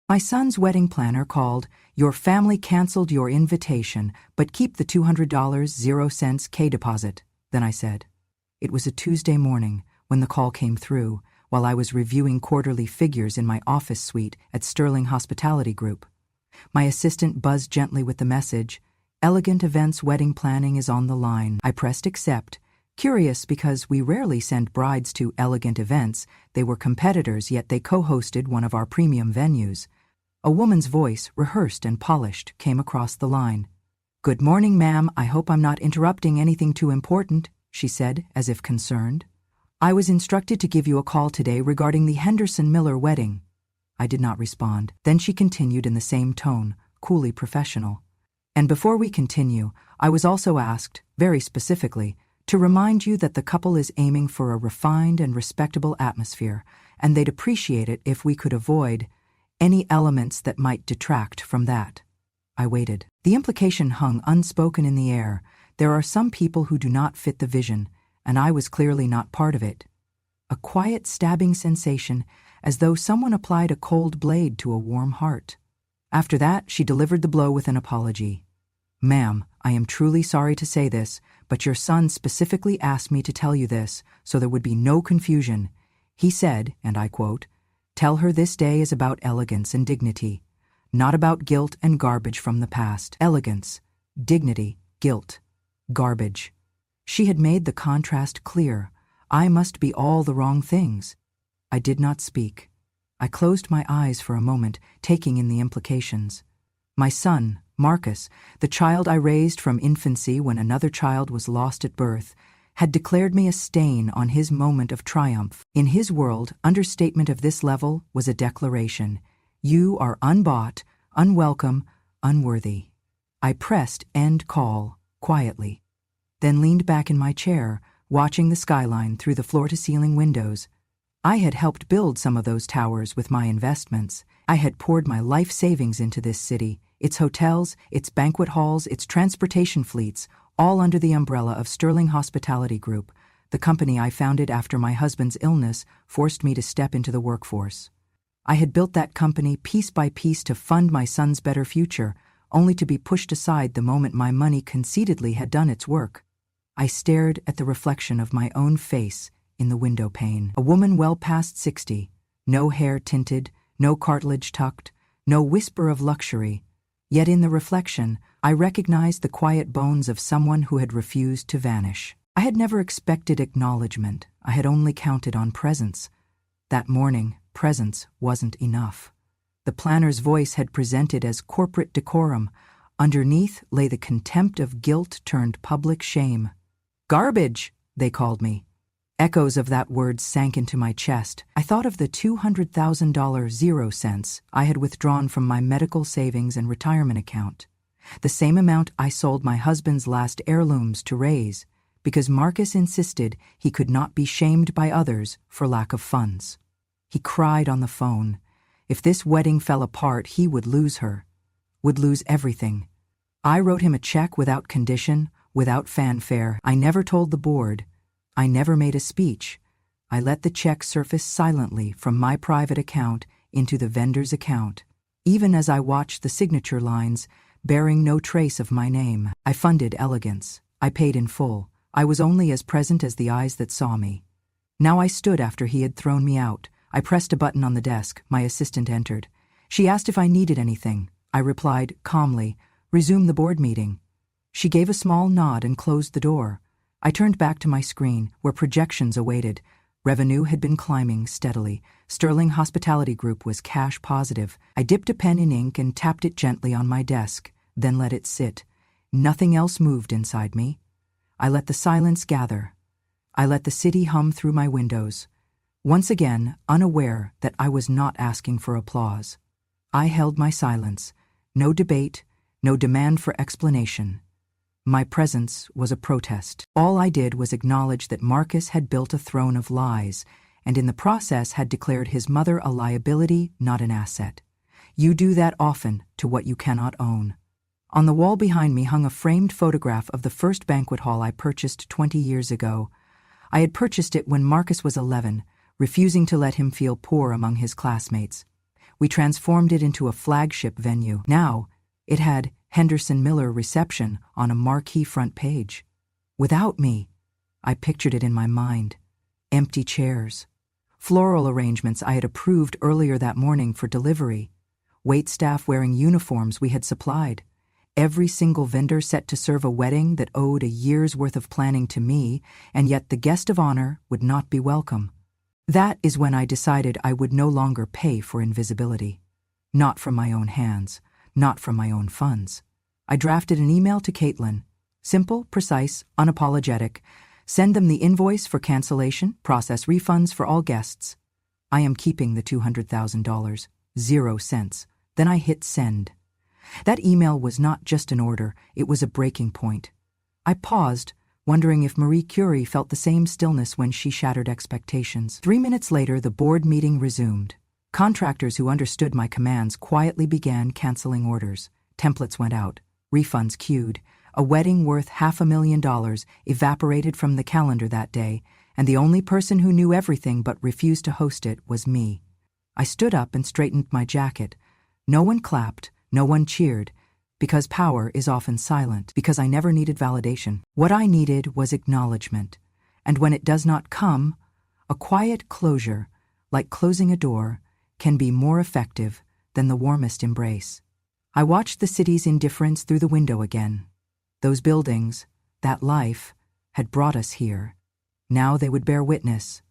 My son's wedding planner called. Your family canceled your invitation, but keep the $200.00 K deposit, then I said. It was a Tuesday morning when the call came through, while I was reviewing quarterly figures in my office suite at Sterling Hospitality Group. My assistant buzzed gently with the message, "Elegant Events Wedding Planning is on the line." I pressed accept, curious because we rarely send brides to Elegant Events. They were competitors, yet they co-hosted one of our premium venues. A woman's voice, rehearsed and polished, came across the line. "Good morning, ma'am. I hope I'm not interrupting anything too important," she said, as if concerned. "I was instructed to give you a call today regarding the Henderson-Miller wedding." I did not respond. Then she continued in the same tone, coolly professional. "And before we continue, I was also asked, very specifically, to remind you that the couple is aiming for a refined and respectable atmosphere, and they'd appreciate it if we could avoid any elements that might detract from that." I waited. The implication hung unspoken in the air. There are some people who do not fit the vision, and I was clearly not part of it. A quiet stabbing sensation, as though someone applied a cold blade to a warm heart. After that, she delivered the blow with an apology. "Ma'am, I am truly sorry to say this, but your son specifically asked me to tell you this, so there would be no confusion. He said, and I quote, 'Tell her this day is about elegance and dignity, not about guilt and garbage from the past.' Elegance, dignity, guilt, garbage." She had made the contrast clear. I must be all the wrong things. I did not speak. I closed my eyes for a moment, taking in the implications. My son, Marcus, the child I raised from infancy when another child was lost at birth, had declared me a stain on his moment of triumph. In his world, understatement of this level was a declaration. You are unbought, unwelcome, unworthy. I pressed end call, quietly, then leaned back in my chair, watching the skyline through the floor-to-ceiling windows. I had helped build some of those towers with my investments. I had poured my life savings into this city, its hotels, its banquet halls, its transportation fleets, all under the umbrella of Sterling Hospitality Group, the company I founded after my husband's illness forced me to step into the workforce. I had built that company piece by piece to fund my son's better future, only to be pushed aside the moment my money conceitedly had done its work. I stared at the reflection of my own face in the window pane. A woman well past 60, no hair tinted, no cartilage tucked, no whisper of luxury. Yet in the reflection, I recognized the quiet bones of someone who had refused to vanish. I had never expected acknowledgement. I had only counted on presence. That morning, presence wasn't enough. The planner's voice had presented as corporate decorum. Underneath lay the contempt of guilt turned public shame. "Garbage," they called me. Echoes of that word sank into my chest. I thought of the $200,000 I had withdrawn from my medical savings and retirement account, the same amount I sold my husband's last heirlooms to raise, because Marcus insisted he could not be shamed by others for lack of funds. He cried on the phone. If this wedding fell apart, he would lose her, would lose everything. I wrote him a check without condition, without fanfare. I never told the board. I never made a speech. I let the check surface silently from my private account into the vendor's account, even as I watched the signature lines bearing no trace of my name. I funded elegance. I paid in full. I was only as present as the eyes that saw me. Now I stood after he had thrown me out. I pressed a button on the desk. My assistant entered. She asked if I needed anything. I replied calmly, "Resume the board meeting." She gave a small nod and closed the door. I turned back to my screen, where projections awaited. Revenue had been climbing steadily. Sterling Hospitality Group was cash positive. I dipped a pen in ink and tapped it gently on my desk, then let it sit. Nothing else moved inside me. I let the silence gather. I let the city hum through my windows. Once again, unaware that I was not asking for applause. I held my silence. No debate, no demand for explanation. My presence was a protest. All I did was acknowledge that Marcus had built a throne of lies, and in the process had declared his mother a liability, not an asset. You do that often to what you cannot own. On the wall behind me hung a framed photograph of the first banquet hall I purchased 20 years ago. I had purchased it when Marcus was 11, refusing to let him feel poor among his classmates. We transformed it into a flagship venue. Now, it had Henderson Miller Reception on a marquee front page. Without me, I pictured it in my mind. Empty chairs. Floral arrangements I had approved earlier that morning for delivery. Waitstaff wearing uniforms we had supplied. Every single vendor set to serve a wedding that owed a year's worth of planning to me, and yet the guest of honor would not be welcome. That is when I decided I would no longer pay for invisibility. Not from my own hands, not from my own funds. I drafted an email to Caitlin. Simple, precise, unapologetic. Send them the invoice for cancellation, process refunds for all guests. I am keeping the $200,000, 0 cents. Then I hit send. That email was not just an order, it was a breaking point. I paused, wondering if Marie Curie felt the same stillness when she shattered expectations. 3 minutes later, the board meeting resumed. Contractors who understood my commands quietly began canceling orders. Templates went out, refunds queued. A wedding worth $500,000 evaporated from the calendar that day, and the only person who knew everything but refused to host it was me. I stood up and straightened my jacket. No one clapped, no one cheered, because power is often silent, because I never needed validation. What I needed was acknowledgement, and when it does not come, a quiet closure, like closing a door, can be more effective than the warmest embrace. I watched the city's indifference through the window again. Those buildings, that life, had brought us here. Now they would bear witness.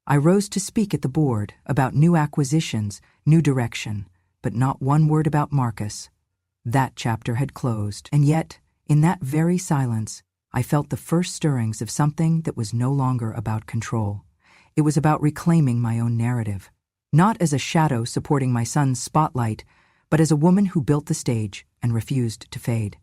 I rose to speak at the board about new acquisitions, new direction, but not one word about Marcus. That chapter had closed, and yet, in that very silence, I felt the first stirrings of something that was no longer about control. It was about reclaiming my own narrative, not as a shadow supporting my son's spotlight, but as a woman who built the stage and refused to fade.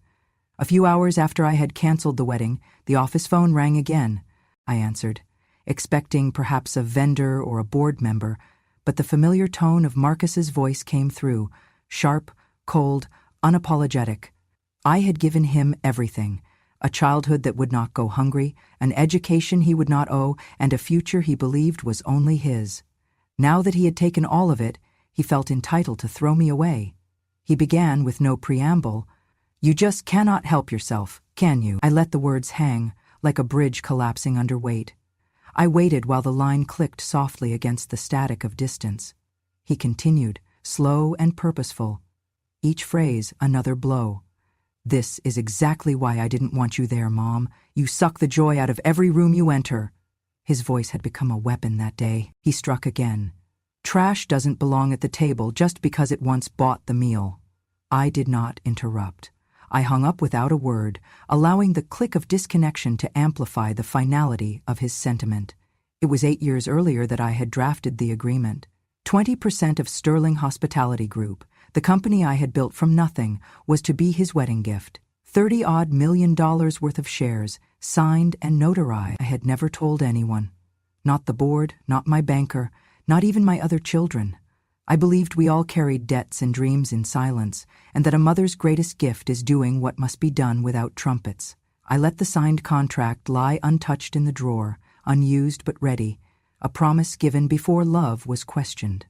A few hours after I had canceled the wedding, the office phone rang again. I answered, expecting perhaps a vendor or a board member, but the familiar tone of Marcus's voice came through, sharp, cold, unapologetic. I had given him everything, a childhood that would not go hungry, an education he would not owe, and a future he believed was only his. Now that he had taken all of it, he felt entitled to throw me away. He began with no preamble. "You just cannot help yourself, can you?" I let the words hang, like a bridge collapsing under weight. I waited while the line clicked softly against the static of distance. He continued, slow and purposeful. Each phrase another blow. "This is exactly why I didn't want you there, Mom. You suck the joy out of every room you enter." His voice had become a weapon that day. He struck again. "Trash doesn't belong at the table just because it once bought the meal." I did not interrupt. I hung up without a word, allowing the click of disconnection to amplify the finality of his sentiment. It was 8 years earlier that I had drafted the agreement. 20% of Sterling Hospitality Group, the company I had built from nothing, was to be his wedding gift. $30-odd million worth of shares, signed and notarized. I had never told anyone. Not the board, not my banker, not even my other children. I believed we all carried debts and dreams in silence, and that a mother's greatest gift is doing what must be done without trumpets. I let the signed contract lie untouched in the drawer, unused but ready, a promise given before love was questioned.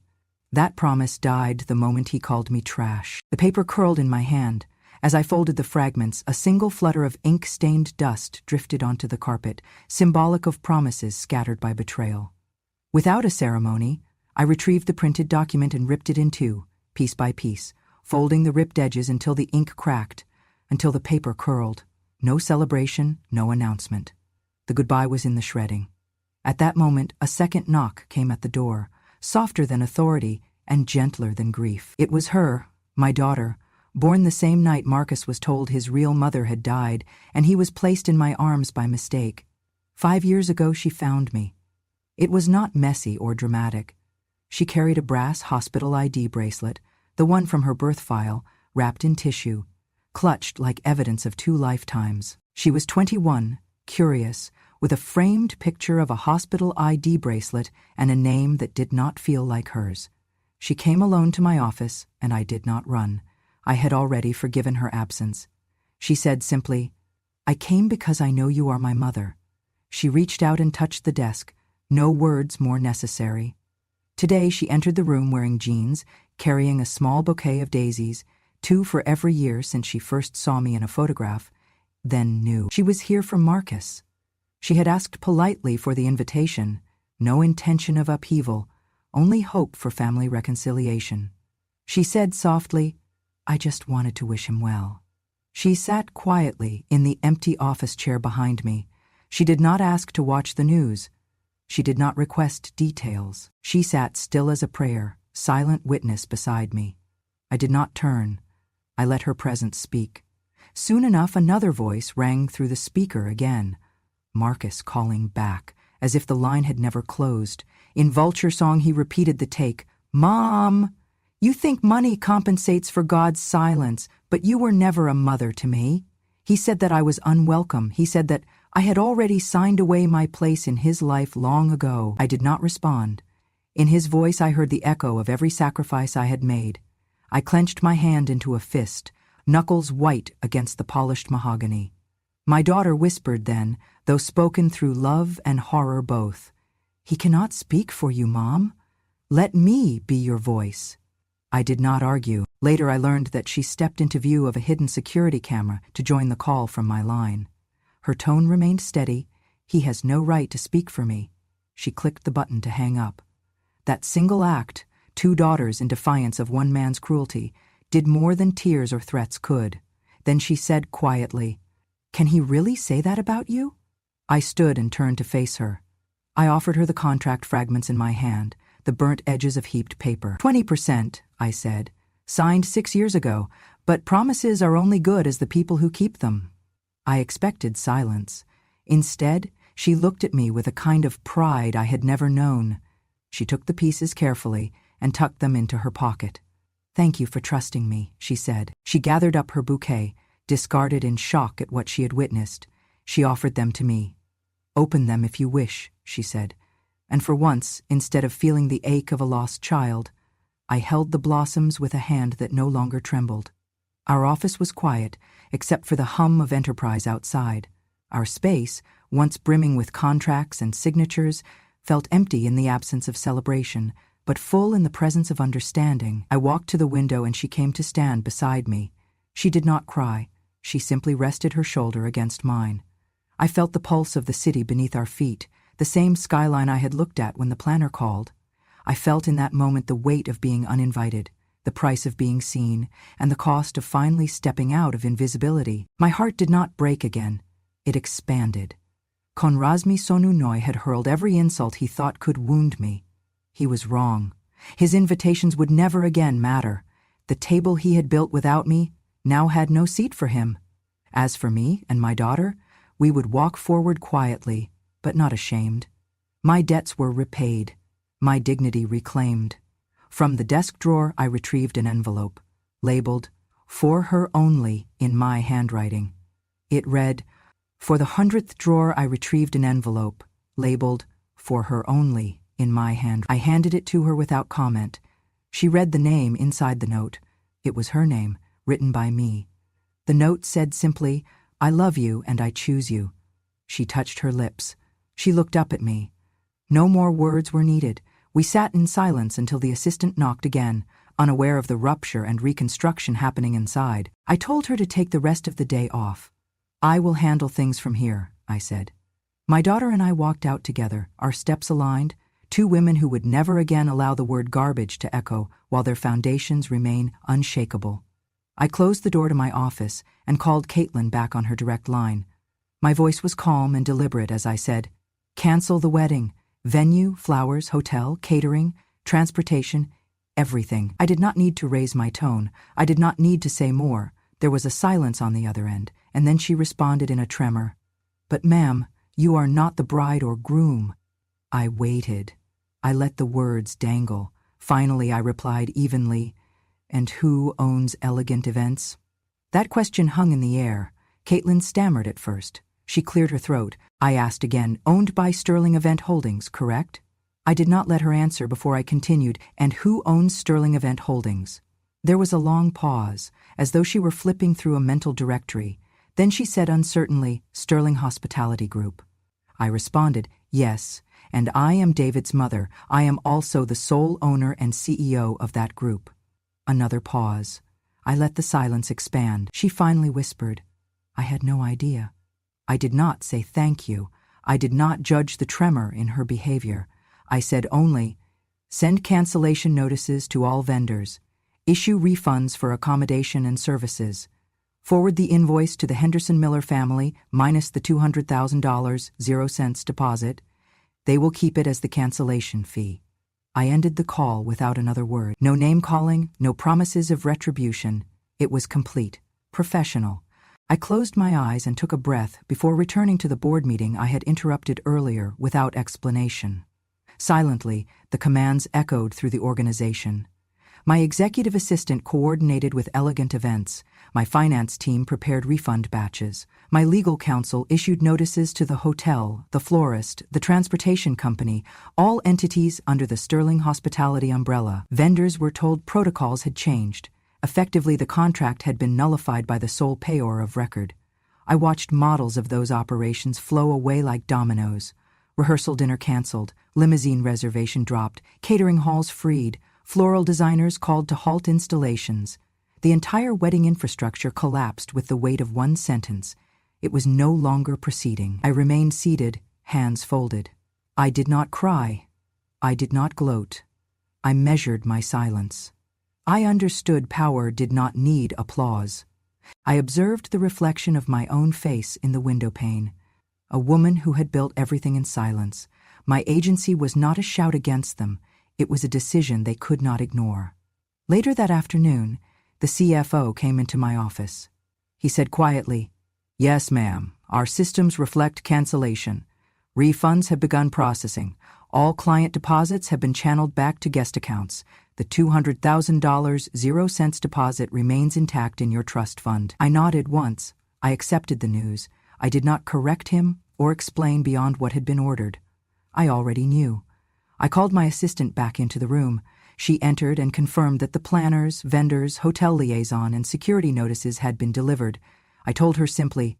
That promise died the moment he called me trash. The paper curled in my hand. As I folded the fragments, a single flutter of ink-stained dust drifted onto the carpet, symbolic of promises scattered by betrayal. Without a ceremony, I retrieved the printed document and ripped it in two, piece by piece, folding the ripped edges until the ink cracked, until the paper curled. No celebration, no announcement. The goodbye was in the shredding. At that moment, a second knock came at the door, softer than authority and gentler than grief. It was her, my daughter, born the same night Marcus was told his real mother had died, and he was placed in my arms by mistake. 5 years ago, she found me. It was not messy or dramatic. She carried a brass hospital ID bracelet, the one from her birth file, wrapped in tissue, clutched like evidence of 2 lifetimes. She was 21, curious, with a framed picture of a hospital ID bracelet and a name that did not feel like hers. She came alone to my office, and I did not run. I had already forgiven her absence. She said simply, "I came because I know you are my mother." She reached out and touched the desk, no words more necessary. Today she entered the room wearing jeans, carrying a small bouquet of daisies, 2 for every year since she first saw me in a photograph, then knew. She was here for Marcus. She had asked politely for the invitation, no intention of upheaval, only hope for family reconciliation. She said softly, "I just wanted to wish him well." She sat quietly in the empty office chair behind me. She did not ask to watch the news. She did not request details. She sat still as a prayer, silent witness beside me. I did not turn. I let her presence speak. Soon enough, another voice rang through the speaker again. Marcus calling back, as if the line had never closed. In vulture song, he repeated the take. "Mom, you think money compensates for God's silence, but you were never a mother to me." He said that I was unwelcome. He said that I had already signed away my place in his life long ago. I did not respond. In his voice I heard the echo of every sacrifice I had made. I clenched my hand into a fist, knuckles white against the polished mahogany. My daughter whispered then, though spoken through love and horror both, "He cannot speak for you, Mom. Let me be your voice." I did not argue. Later I learned that she stepped into view of a hidden security camera to join the call from my line. Her tone remained steady. "He has no right to speak for me." She clicked the button to hang up. That single act, 2 daughters in defiance of one man's cruelty, did more than tears or threats could. Then she said quietly, "Can he really say that about you?" I stood and turned to face her. I offered her the contract fragments in my hand, the burnt edges of heaped paper. 20%, I said, "signed 6 years ago, but promises are only good as the people who keep them." I expected silence. Instead, she looked at me with a kind of pride I had never known. She took the pieces carefully and tucked them into her pocket. "Thank you for trusting me," she said. She gathered up her bouquet, discarded in shock at what she had witnessed. She offered them to me. "Open them if you wish," she said. And for once, instead of feeling the ache of a lost child, I held the blossoms with a hand that no longer trembled. Our office was quiet, except for the hum of enterprise outside. Our space, once brimming with contracts and signatures, felt empty in the absence of celebration, but full in the presence of understanding. I walked to the window and she came to stand beside me. She did not cry. She simply rested her shoulder against mine. I felt the pulse of the city beneath our feet, the same skyline I had looked at when the planner called. I felt in that moment the weight of being uninvited, the price of being seen, and the cost of finally stepping out of invisibility. My heart did not break again. It expanded. Konrazmi Sonunoy had hurled every insult he thought could wound me. He was wrong. His invitations would never again matter. The table he had built without me now had no seat for him. As for me and my daughter, we would walk forward quietly, but not ashamed. My debts were repaid, my dignity reclaimed. From the desk drawer I retrieved an envelope, labeled, "For her only," in my handwriting. It read, For the 100th drawer I retrieved an envelope, labeled, "For her only," in my hand. I handed it to her without comment. She read the name inside the note. It was her name, written by me. The note said simply, "I love you and I choose you." She touched her lips. She looked up at me. No more words were needed. We sat in silence until the assistant knocked again, unaware of the rupture and reconstruction happening inside. I told her to take the rest of the day off. "I will handle things from here," I said. My daughter and I walked out together, our steps aligned, 2 women who would never again allow the word garbage to echo while their foundations remain unshakable. I closed the door to my office and called Caitlin back on her direct line. My voice was calm and deliberate as I said, "Cancel the wedding. Venue, flowers, hotel, catering, transportation, everything." I did not need to raise my tone. I did not need to say more. There was a silence on the other end, and then she responded in a tremor. "But ma'am, you are not the bride or groom." I waited. I let the words dangle. Finally, I replied evenly, "And who owns Elegant Events?" That question hung in the air. Caitlin stammered at first. She cleared her throat. I asked again, "Owned by Sterling Event Holdings, correct?" I did not let her answer before I continued, "And who owns Sterling Event Holdings?" There was a long pause, as though she were flipping through a mental directory. Then she said uncertainly, "Sterling Hospitality Group." I responded, "Yes, and I am David's mother. I am also the sole owner and CEO of that group." Another pause. I let the silence expand. She finally whispered, "I had no idea." I did not say thank you. I did not judge the tremor in her behavior. I said only, "Send cancellation notices to all vendors. Issue refunds for accommodation and services. Forward the invoice to the Henderson Miller family minus the $200,000, 0 cents deposit. They will keep it as the cancellation fee." I ended the call without another word. No name-calling, no promises of retribution. It was complete, professional. I closed my eyes and took a breath before returning to the board meeting I had interrupted earlier without explanation. Silently, the commands echoed through the organization. My executive assistant coordinated with elegant events. My finance team prepared refund batches. My legal counsel issued notices to the hotel, the florist, the transportation company, all entities under the Sterling Hospitality umbrella. Vendors were told protocols had changed. Effectively, the contract had been nullified by the sole payor of record. I watched models of those operations flow away like dominoes. Rehearsal dinner canceled, limousine reservation dropped, catering halls freed, floral designers called to halt installations. The entire wedding infrastructure collapsed with the weight of one sentence. It was no longer proceeding. I remained seated, hands folded. I did not cry. I did not gloat. I measured my silence. I understood power did not need applause. I observed the reflection of my own face in the window pane. A woman who had built everything in silence. My agency was not a shout against them. It was a decision they could not ignore. Later that afternoon, the CFO came into my office. He said quietly, "Yes, ma'am, our systems reflect cancellation. Refunds have begun processing. All client deposits have been channeled back to guest accounts. The $200,000, 0 cents deposit remains intact in your trust fund." I nodded once. I accepted the news. I did not correct him or explain beyond what had been ordered. I already knew. I called my assistant back into the room. She entered and confirmed that the planners, vendors, hotel liaison, and security notices had been delivered. I told her simply,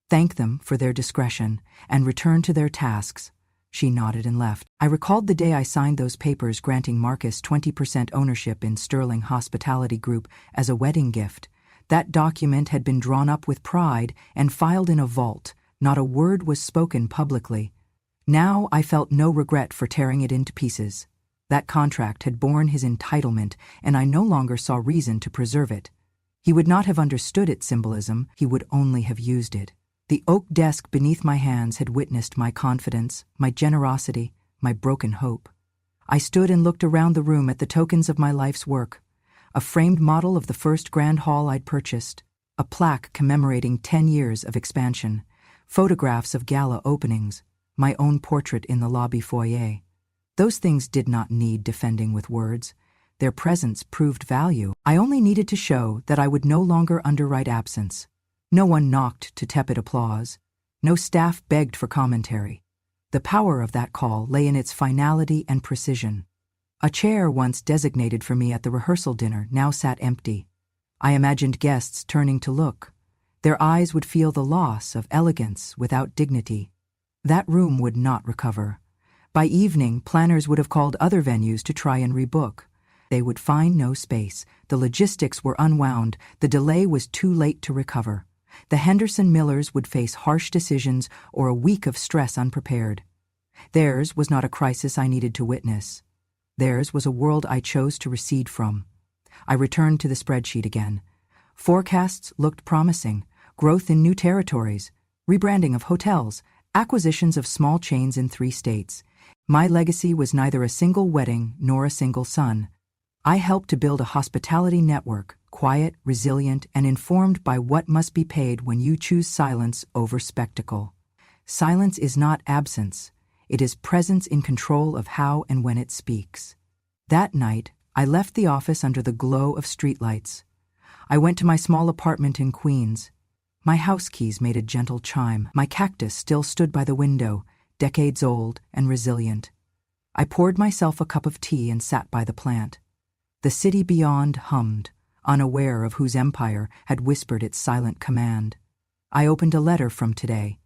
"Thank them for their discretion," and return to their tasks. She nodded and left. I recalled the day I signed those papers granting Marcus 20% ownership in Sterling Hospitality Group as a wedding gift. That document had been drawn up with pride and filed in a vault. Not a word was spoken publicly. Now I felt no regret for tearing it into pieces. That contract had borne his entitlement, and I no longer saw reason to preserve it. He would not have understood its symbolism, he would only have used it. The oak desk beneath my hands had witnessed my confidence, my generosity, my broken hope. I stood and looked around the room at the tokens of my life's work. A framed model of the first grand hall I'd purchased, a plaque commemorating 10 years of expansion, photographs of gala openings, my own portrait in the lobby foyer. Those things did not need defending with words. Their presence proved value. I only needed to show that I would no longer underwrite absence. No one knocked to tepid applause. No staff begged for commentary. The power of that call lay in its finality and precision. A chair once designated for me at the rehearsal dinner now sat empty. I imagined guests turning to look. Their eyes would feel the loss of elegance without dignity. That room would not recover. By evening, planners would have called other venues to try and rebook. They would find no space. The logistics were unwound. The delay was too late to recover. The Henderson Millers would face harsh decisions or a week of stress unprepared. Theirs was not a crisis I needed to witness. Theirs was a world I chose to recede from. I returned to the spreadsheet again. Forecasts looked promising. Growth in new territories, rebranding of hotels, acquisitions of small chains in 3 states. My legacy was neither a single wedding nor a single son. I helped to build a hospitality network, quiet, resilient, and informed by what must be paid when you choose silence over spectacle. Silence is not absence. It is presence in control of how and when it speaks. That night, I left the office under the glow of streetlights. I went to my small apartment in Queens. My house keys made a gentle chime. My cactus still stood by the window, decades old and resilient. I poured myself a cup of tea and sat by the plant. The city beyond hummed, unaware of whose empire had whispered its silent command. I opened a letter from today,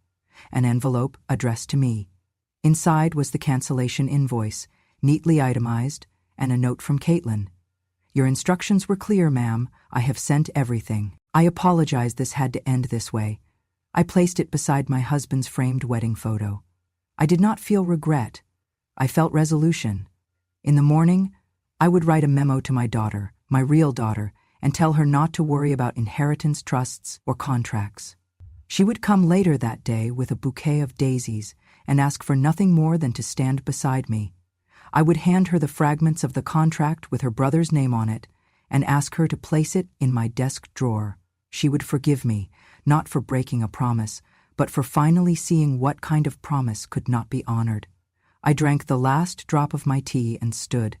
an envelope addressed to me. Inside was the cancellation invoice, neatly itemized, and a note from Caitlin. Your instructions were clear, ma'am. I have sent everything. I apologize this had to end this way. I placed it beside my husband's framed wedding photo. I did not feel regret. I felt resolution. In the morning, I would write a memo to my daughter, my real daughter, and tell her not to worry about inheritance trusts or contracts. She would come later that day with a bouquet of daisies and ask for nothing more than to stand beside me. I would hand her the fragments of the contract with her brother's name on it and ask her to place it in my desk drawer. She would forgive me, not for breaking a promise, but for finally seeing what kind of promise could not be honored. I drank the last drop of my tea and stood.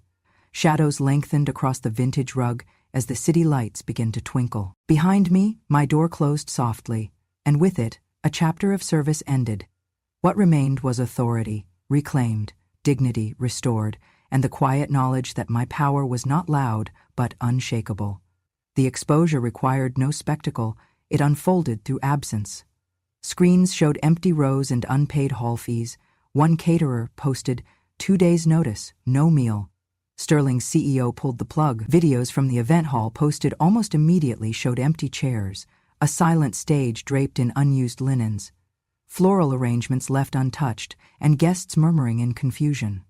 Shadows lengthened across the vintage rug as the city lights began to twinkle. Behind me, my door closed softly, and with it, a chapter of service ended. What remained was authority, reclaimed, dignity restored, and the quiet knowledge that my power was not loud but unshakable. The exposure required no spectacle, it unfolded through absence. Screens showed empty rows and unpaid hall fees. One caterer posted, 2 days' notice, no meal. Sterling's CEO pulled the plug. Videos from the event hall posted almost immediately showed empty chairs, a silent stage draped in unused linens, floral arrangements left untouched, and guests murmuring in confusion.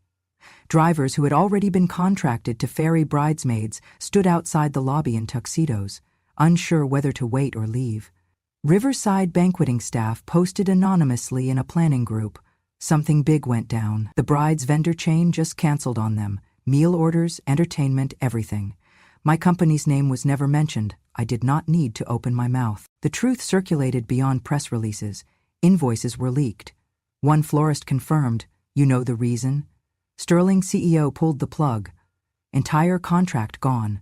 Drivers who had already been contracted to ferry bridesmaids stood outside the lobby in tuxedos, unsure whether to wait or leave. Riverside banqueting staff posted anonymously in a planning group. Something big went down. The bride's vendor chain just canceled on them. Meal orders, entertainment, everything. My company's name was never mentioned. I did not need to open my mouth. The truth circulated beyond press releases. Invoices were leaked. One florist confirmed, "You know the reason?" Sterling CEO pulled the plug. Entire contract gone.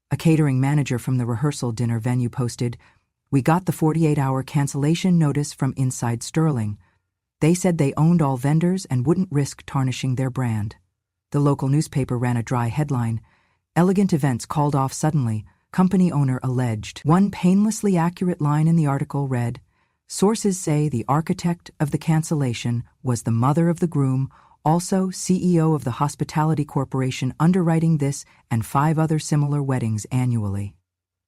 A catering manager from the rehearsal dinner venue posted, "We got the 48-hour cancellation notice from inside Sterling. They said they owned all vendors and wouldn't risk tarnishing their brand." The local newspaper ran a dry headline, "Elegant events called off suddenly, company owner alleged." One painlessly accurate line in the article read, "Sources say the architect of the cancellation was the mother of the groom, also CEO of the Hospitality Corporation underwriting this and 5 other similar weddings annually."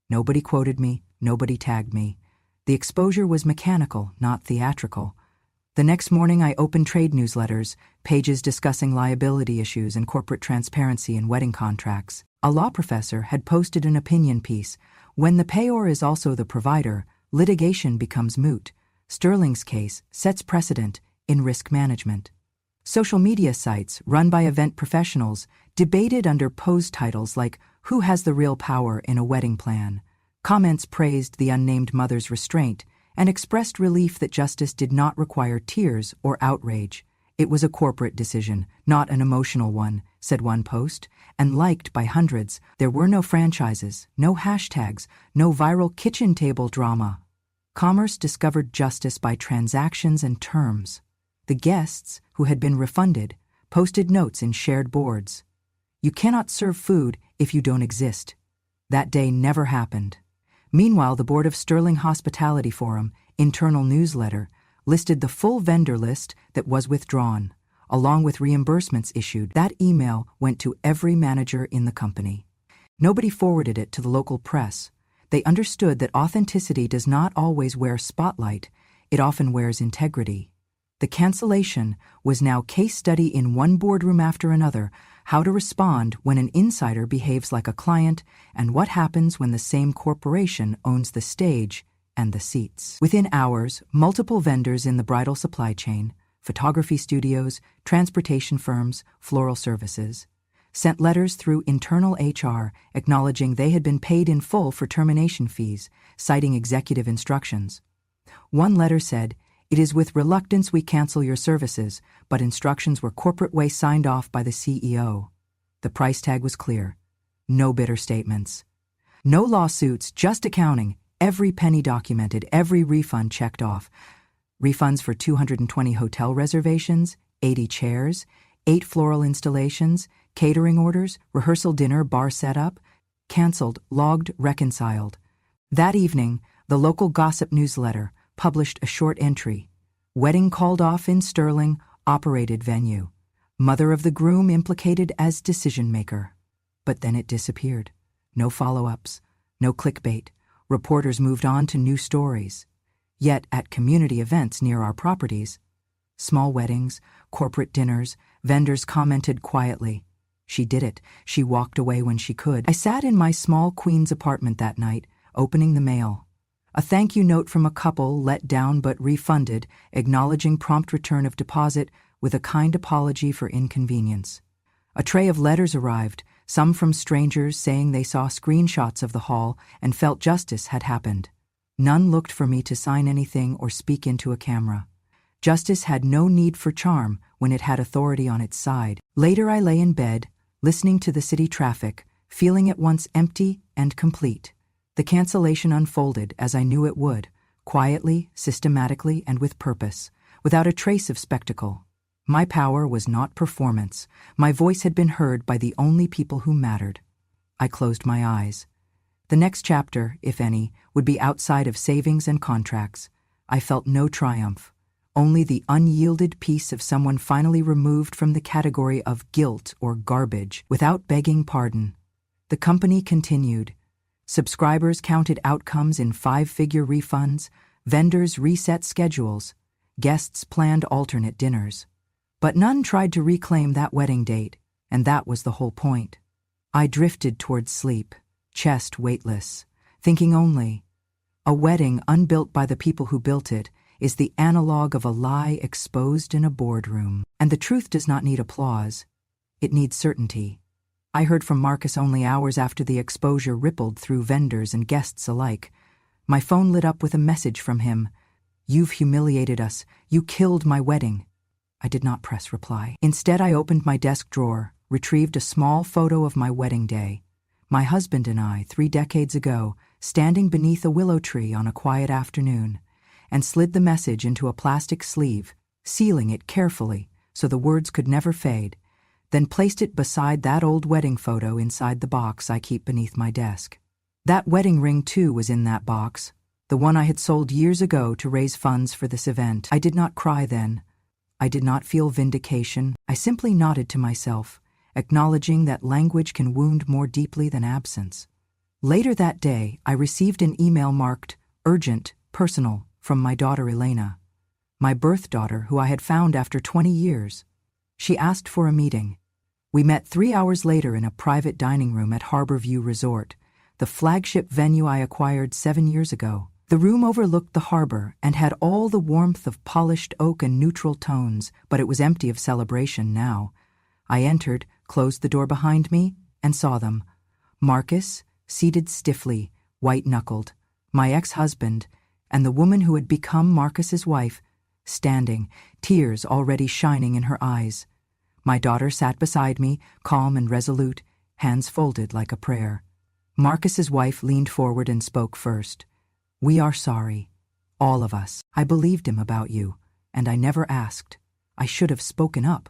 Nobody quoted me, nobody tagged me. The exposure was mechanical, not theatrical. The next morning I opened trade newsletters, pages discussing liability issues and corporate transparency in wedding contracts. A law professor had posted an opinion piece, "When the payor is also the provider, litigation becomes moot. Sterling's case sets precedent in risk management." Social media sites, run by event professionals, debated under pose titles like, "Who has the real power in a wedding plan?" Comments praised the unnamed mother's restraint and expressed relief that justice did not require tears or outrage. "It was a corporate decision, not an emotional one," said one post, and liked by hundreds. There were no franchises, no hashtags, no viral kitchen table drama. Commerce discovered justice by transactions and terms. The guests, who had been refunded, posted notes in shared boards. "You cannot serve food if you don't exist." That day never happened. Meanwhile, the board of Sterling Hospitality Forum, internal newsletter, listed the full vendor list that was withdrawn, along with reimbursements issued. That email went to every manager in the company. Nobody forwarded it to the local press. They understood that authenticity does not always wear spotlight, it often wears integrity. The cancellation was now case study in one boardroom after another, how to respond when an insider behaves like a client and what happens when the same corporation owns the stage and the seats. Within hours, multiple vendors in the bridal supply chain, photography studios, transportation firms, floral services, sent letters through internal HR acknowledging they had been paid in full for termination fees, citing executive instructions. One letter said, "It is with reluctance we cancel your services, but instructions were corporate way signed off by the CEO." The price tag was clear. No bitter statements. No lawsuits, just accounting. Every penny documented, every refund checked off. Refunds for 220 hotel reservations, 80 chairs, 8 floral installations, catering orders, rehearsal dinner, bar setup. Canceled, logged, reconciled. That evening, the local gossip newsletter published a short entry. "Wedding called off in Sterling, operated venue. Mother of the groom implicated as decision maker." But then it disappeared. No follow-ups, no clickbait. Reporters moved on to new stories. Yet at community events near our properties, small weddings, corporate dinners, vendors commented quietly. She did it. She walked away when she could. I sat in my small Queens apartment that night, opening the mail. A thank you note from a couple, let down but refunded, acknowledging prompt return of deposit with a kind apology for inconvenience. A tray of letters arrived, some from strangers saying they saw screenshots of the haul and felt justice had happened. None looked for me to sign anything or speak into a camera. Justice had no need for charm when it had authority on its side. Later I lay in bed, listening to the city traffic, feeling at once empty and complete. The cancellation unfolded as I knew it would, quietly, systematically, and with purpose, without a trace of spectacle. My power was not performance. My voice had been heard by the only people who mattered. I closed my eyes. The next chapter, if any, would be outside of savings and contracts. I felt no triumph, only the unyielded peace of someone finally removed from the category of guilt or garbage without begging pardon. The company continued. Subscribers counted outcomes in 5-figure refunds, vendors reset schedules, guests planned alternate dinners. But none tried to reclaim that wedding date, and that was the whole point. I drifted towards sleep, chest weightless, thinking only, a wedding unbuilt by the people who built it is the analog of a lie exposed in a boardroom. And the truth does not need applause. It needs certainty. I heard from Marcus only hours after the exposure rippled through vendors and guests alike. My phone lit up with a message from him. "You've humiliated us. You killed my wedding." I did not press reply. Instead, I opened my desk drawer, retrieved a small photo of my wedding day. My husband and I, 3 decades ago, standing beneath a willow tree on a quiet afternoon, and slid the message into a plastic sleeve, sealing it carefully so the words could never fade, then placed it beside that old wedding photo inside the box I keep beneath my desk. That wedding ring, too, was in that box, the one I had sold years ago to raise funds for this event. I did not cry then. I did not feel vindication. I simply nodded to myself, acknowledging that language can wound more deeply than absence. Later that day, I received an email marked urgent, personal, from my daughter Elena, my birth daughter who I had found after 20 years. She asked for a meeting. We met 3 hours later in a private dining room at Harborview Resort, the flagship venue I acquired 7 years ago. The room overlooked the harbor and had all the warmth of polished oak and neutral tones, but it was empty of celebration now. I entered, closed the door behind me, and saw them. Marcus, seated stiffly, white-knuckled, my ex-husband, and the woman who had become Marcus's wife, standing, tears already shining in her eyes. My daughter sat beside me, calm and resolute, hands folded like a prayer. Marcus's wife leaned forward and spoke first. "We are sorry. All of us. I believed him about you, and I never asked. I should have spoken up."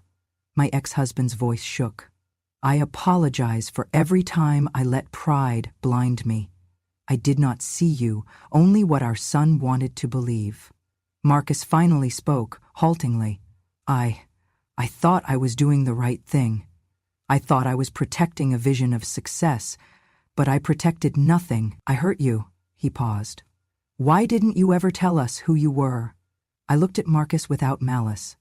My ex-husband's voice shook. "I apologize for every time I let pride blind me. I did not see you, only what our son wanted to believe." Marcus finally spoke, haltingly. I thought I was doing the right thing. I thought I was protecting a vision of success, but I protected nothing. I hurt you." He paused. "Why didn't you ever tell us who you were?" I looked at Marcus without malice.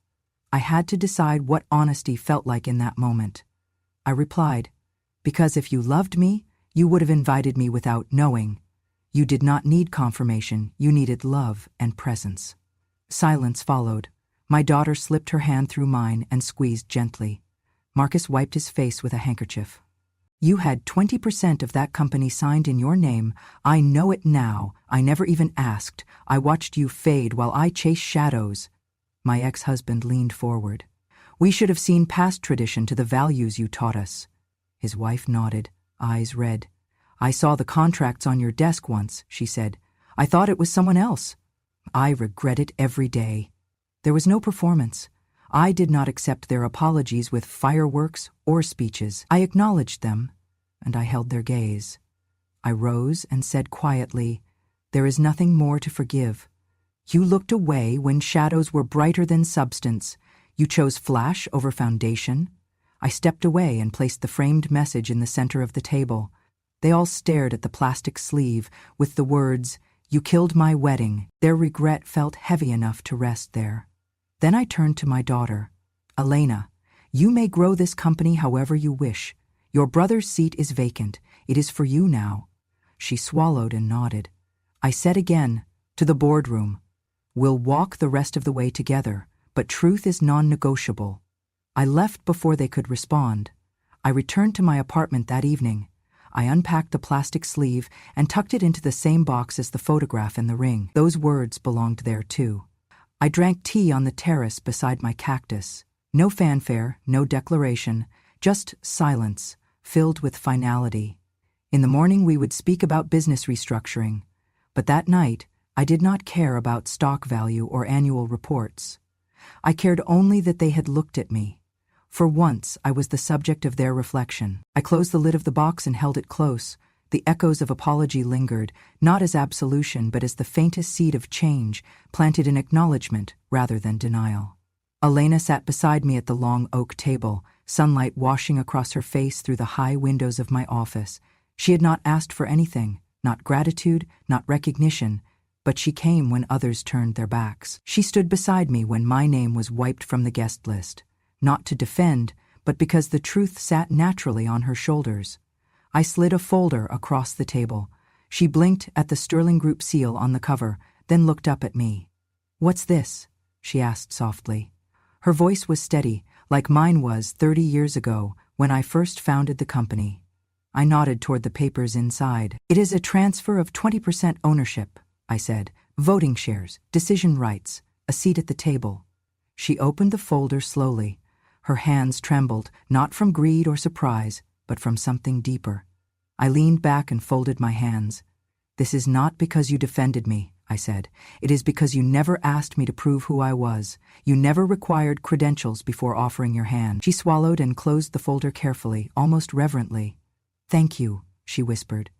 I had to decide what honesty felt like in that moment. I replied, "Because if you loved me, you would have invited me without knowing. You did not need confirmation, you needed love and presence." Silence followed. My daughter slipped her hand through mine and squeezed gently. Marcus wiped his face with a handkerchief. "You had 20% of that company signed in your name. I know it now. I never even asked. I watched you fade while I chased shadows." My ex-husband leaned forward. "We should have seen past tradition to the values you taught us." His wife nodded, eyes red. "I saw the contracts on your desk once," she said. "I thought it was someone else. I regret it every day." There was no performance. I did not accept their apologies with fireworks or speeches. I acknowledged them, and I held their gaze. I rose and said quietly, "There is nothing more to forgive. You looked away when shadows were brighter than substance. You chose flash over foundation." I stepped away and placed the framed message in the center of the table. They all stared at the plastic sleeve with the words, "You killed my wedding." Their regret felt heavy enough to rest there. Then I turned to my daughter. "Elena, you may grow this company however you wish. Your brother's seat is vacant. It is for you now." She swallowed and nodded. I said again, "To the boardroom. We'll walk the rest of the way together, but truth is non-negotiable." I left before they could respond. I returned to my apartment that evening. I unpacked the plastic sleeve and tucked it into the same box as the photograph and the ring. Those words belonged there too. I drank tea on the terrace beside my cactus. No fanfare, no declaration, just silence, filled with finality. In the morning we would speak about business restructuring, but that night I did not care about stock value or annual reports. I cared only that they had looked at me. For once, I was the subject of their reflection. I closed the lid of the box and held it close. The echoes of apology lingered, not as absolution but as the faintest seed of change, planted in acknowledgement rather than denial. Elena sat beside me at the long oak table, sunlight washing across her face through the high windows of my office. She had not asked for anything, not gratitude, not recognition, but she came when others turned their backs. She stood beside me when my name was wiped from the guest list. Not to defend, but because the truth sat naturally on her shoulders. I slid a folder across the table. She blinked at the Sterling Group seal on the cover, then looked up at me. "What's this?" she asked softly. Her voice was steady, like mine was 30 years ago when I first founded the company. I nodded toward the papers inside. "It is a transfer of 20% ownership," I said. "Voting shares, decision rights, a seat at the table." She opened the folder slowly. Her hands trembled, not from greed or surprise, but from something deeper. I leaned back and folded my hands. "This is not because you defended me," I said. "It is because you never asked me to prove who I was. You never required credentials before offering your hand." She swallowed and closed the folder carefully, almost reverently. "Thank you," she whispered.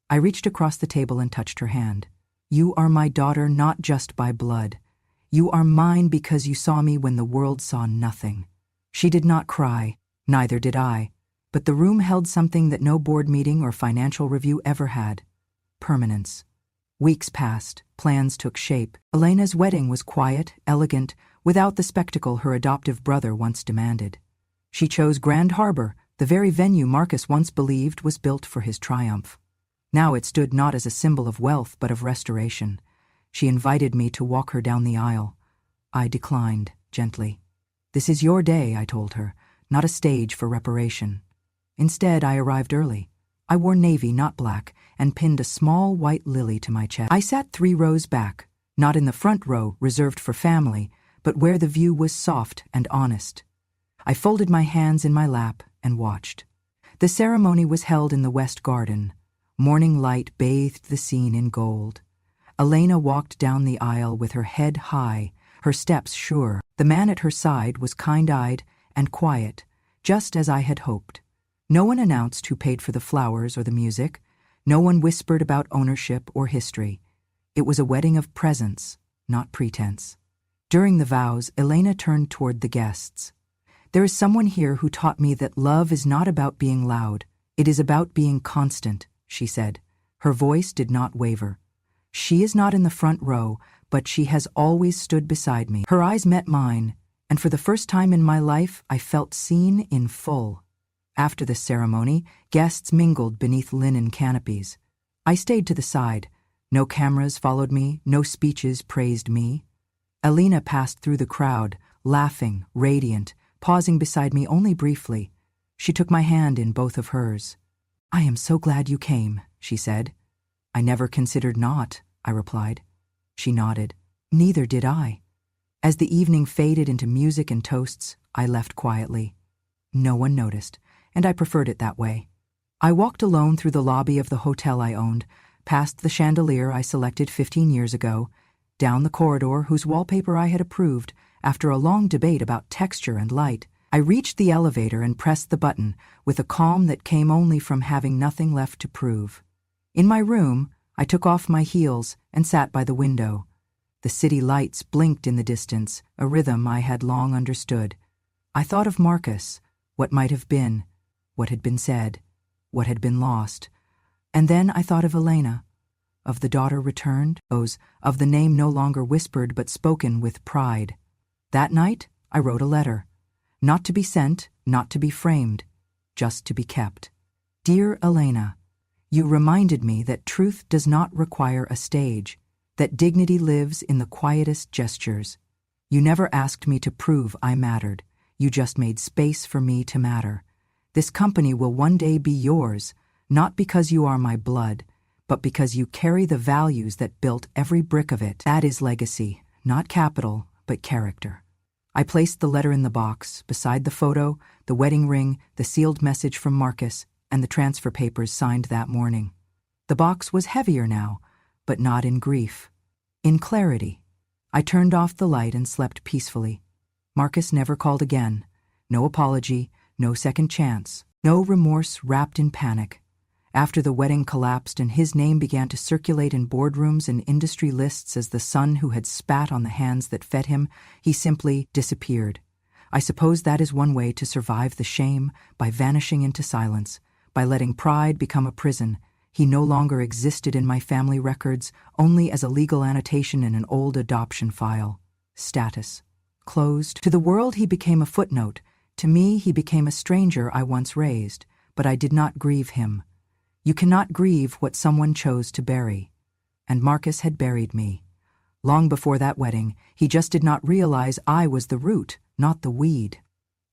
I reached across the table and touched her hand. "You are my daughter not just by blood. You are mine because you saw me when the world saw nothing." She did not cry, neither did I, but the room held something that no board meeting or financial review ever had: permanence. Weeks passed, plans took shape. Elena's wedding was quiet, elegant, without the spectacle her adoptive brother once demanded. She chose Grand Harbor, the very venue Marcus once believed was built for his triumph. Now it stood not as a symbol of wealth but of restoration. She invited me to walk her down the aisle. I declined, gently. "This is your day," I told her, "not a stage for reparation." Instead, I arrived early. I wore navy, not black, and pinned a small white lily to my chest. I sat 3 rows back, not in the front row reserved for family, but where the view was soft and honest. I folded my hands in my lap and watched. The ceremony was held in the West Garden. Morning light bathed the scene in gold. Elena walked down the aisle with her head high, her steps sure. The man at her side was kind-eyed and quiet, just as I had hoped. No one announced who paid for the flowers or the music. No one whispered about ownership or history. It was a wedding of presence, not pretense. During the vows, Elena turned toward the guests. "There is someone here who taught me that love is not about being loud. It is about being constant," she said. Her voice did not waver. "She is not in the front row, but she has always stood beside me." Her eyes met mine, and for the first time in my life, I felt seen in full. After the ceremony, guests mingled beneath linen canopies. I stayed to the side. No cameras followed me, no speeches praised me. Elena passed through the crowd, laughing, radiant, pausing beside me only briefly. She took my hand in both of hers. "I am so glad you came," she said. "I never considered not," I replied. She nodded. Neither did I. As the evening faded into music and toasts, I left quietly. No one noticed, and I preferred it that way. I walked alone through the lobby of the hotel I owned, past the chandelier I selected 15 years ago, down the corridor whose wallpaper I had approved after a long debate about texture and light. I reached the elevator and pressed the button with a calm that came only from having nothing left to prove. In my room, I took off my heels and sat by the window. The city lights blinked in the distance, a rhythm I had long understood. I thought of Marcus, what might have been, what had been said, what had been lost. And then I thought of Elena, of the daughter returned, of the name no longer whispered but spoken with pride. That night, I wrote a letter. Not to be sent, not to be framed, just to be kept. Dear Elena, you reminded me that truth does not require a stage, that dignity lives in the quietest gestures. You never asked me to prove I mattered. You just made space for me to matter. This company will one day be yours, not because you are my blood, but because you carry the values that built every brick of it. That is legacy, not capital, but character. I placed the letter in the box, beside the photo, the wedding ring, the sealed message from Marcus, and the transfer papers signed that morning. The box was heavier now, but not in grief. In clarity. I turned off the light and slept peacefully. Marcus never called again. No apology, no second chance, no remorse wrapped in panic. After the wedding collapsed and his name began to circulate in boardrooms and industry lists as the son who had spat on the hands that fed him, he simply disappeared. I suppose that is one way to survive the shame, by vanishing into silence, by letting pride become a prison. He no longer existed in my family records, only as a legal annotation in an old adoption file. Status. Closed. To the world he became a footnote. To me he became a stranger I once raised, but I did not grieve him. You cannot grieve what someone chose to bury. And Marcus had buried me. Long before that wedding, he just did not realize I was the root, not the weed.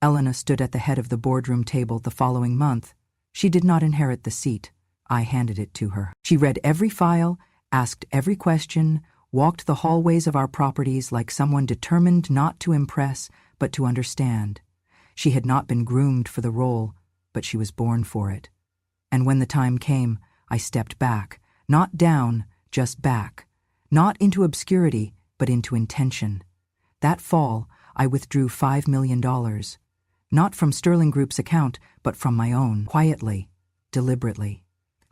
Elena stood at the head of the boardroom table the following month. She did not inherit the seat. I handed it to her. She read every file, asked every question, walked the hallways of our properties like someone determined not to impress, but to understand. She had not been groomed for the role, but she was born for it. And when the time came, I stepped back, not down, just back, not into obscurity, but into intention. That fall, I withdrew $5 million, not from Sterling Group's account, but from my own, quietly, deliberately.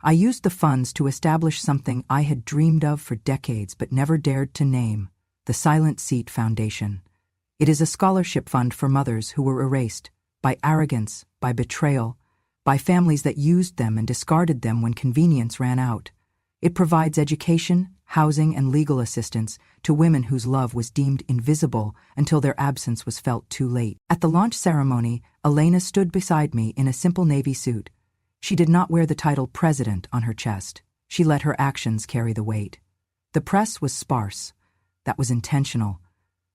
I used the funds to establish something I had dreamed of for decades but never dared to name, the Silent Seat Foundation. It is a scholarship fund for mothers who were erased, by arrogance, by betrayal, by families that used them and discarded them when convenience ran out. It provides education, housing, and legal assistance to women whose love was deemed invisible until their absence was felt too late. At the launch ceremony, Elena stood beside me in a simple navy suit. She did not wear the title President on her chest. She let her actions carry the weight. The press was sparse. That was intentional.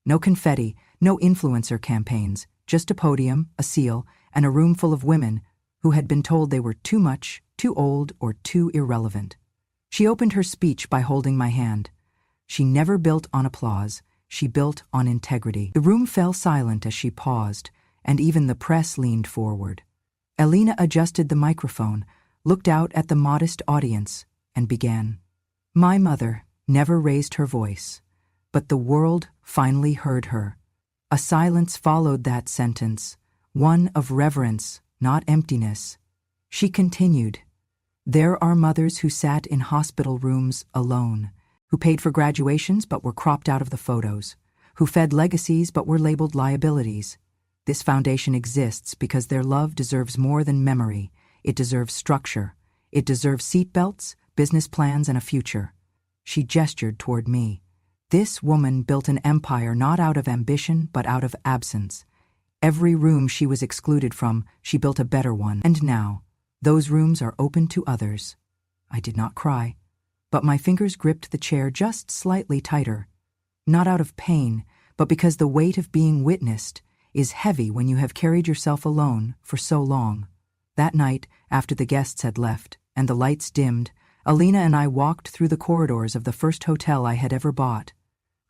No confetti, no influencer campaigns, just a podium, a seal, and a room full of women who had been told they were too much, too old, or too irrelevant. She opened her speech by holding my hand. She never built on applause. She built on integrity. The room fell silent as she paused, and even the press leaned forward. Elena adjusted the microphone, looked out at the modest audience, and began. My mother never raised her voice, but the world finally heard her. A silence followed that sentence, one of reverence, not emptiness. She continued, there are mothers who sat in hospital rooms alone, who paid for graduations but were cropped out of the photos, who fed legacies but were labeled liabilities. This foundation exists because their love deserves more than memory. It deserves structure. It deserves seatbelts, business plans, and a future. She gestured toward me. This woman built an empire not out of ambition, but out of absence. Every room she was excluded from, she built a better one. And now, those rooms are open to others. I did not cry, but my fingers gripped the chair just slightly tighter. Not out of pain, but because the weight of being witnessed is heavy when you have carried yourself alone for so long. That night, after the guests had left and the lights dimmed, Elena and I walked through the corridors of the first hotel I had ever bought.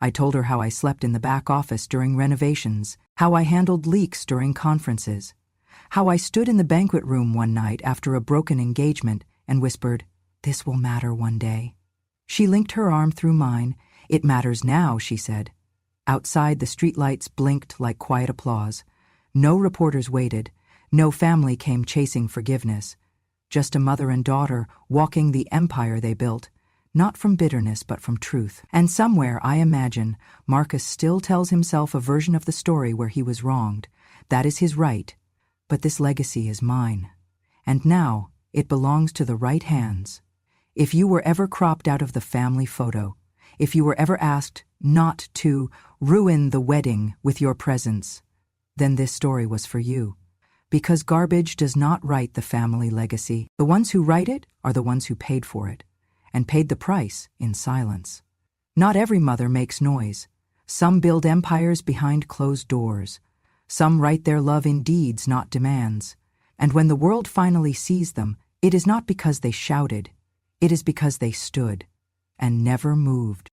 I told her how I slept in the back office during renovations, how I handled leaks during conferences, how I stood in the banquet room one night after a broken engagement and whispered, "This will matter one day." She linked her arm through mine. "It matters now," she said. Outside, the streetlights blinked like quiet applause. No reporters waited. No family came chasing forgiveness. Just a mother and daughter walking the empire they built, not from bitterness but from truth. And somewhere, I imagine, Marcus still tells himself a version of the story where he was wronged. That is his right. But this legacy is mine. And now, it belongs to the right hands. If you were ever cropped out of the family photo, if you were ever asked not to ruin the wedding with your presence, then this story was for you. Because garbage does not write the family legacy. The ones who write it are the ones who paid for it, and paid the price in silence. Not every mother makes noise. Some build empires behind closed doors. Some write their love in deeds, not demands. And when the world finally sees them, it is not because they shouted. It is because they stood and never moved.